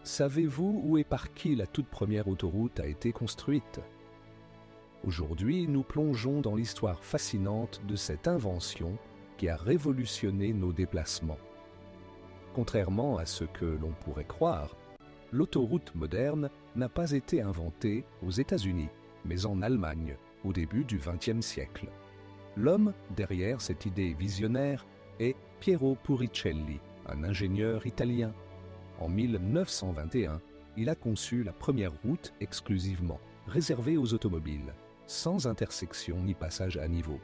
Savez-vous où et par qui la toute première autoroute a été construite? Aujourd'hui, nous plongeons dans l'histoire fascinante de cette invention qui a révolutionné nos déplacements. Contrairement à ce que l'on pourrait croire, l'autoroute moderne n'a pas été inventée aux États-Unis, mais en Allemagne, au début du XXe siècle. L'homme derrière cette idée visionnaire est Piero Puricelli, un ingénieur italien. En 1921, il a conçu la première route exclusivement réservée aux automobiles, sans intersection ni passage à niveau.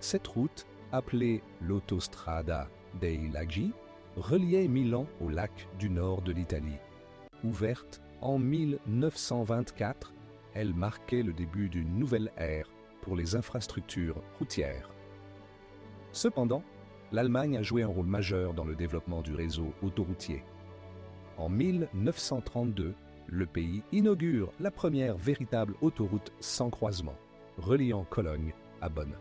Cette route, appelée l'Autostrada dei Laghi, reliait Milan au lac du nord de l'Italie. Ouverte en 1924, elle marquait le début d'une nouvelle ère pour les infrastructures routières. Cependant, l'Allemagne a joué un rôle majeur dans le développement du réseau autoroutier. En 1932, le pays inaugure la première véritable autoroute sans croisement, reliant Cologne à Bonn.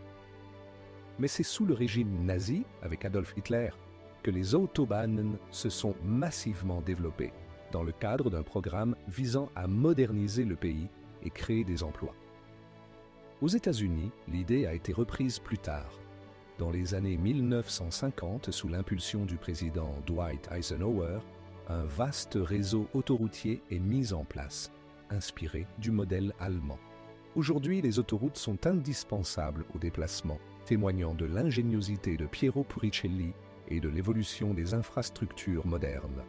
Mais c'est sous le régime nazi, avec Adolf Hitler, que les Autobahnen se sont massivement développées, dans le cadre d'un programme visant à moderniser le pays et créer des emplois. Aux États-Unis, l'idée a été reprise plus tard. Dans les années 1950, sous l'impulsion du président Dwight Eisenhower, un vaste réseau autoroutier est mis en place, inspiré du modèle allemand. Aujourd'hui, les autoroutes sont indispensables aux déplacements, témoignant de l'ingéniosité de Piero Puricelli et de l'évolution des infrastructures modernes.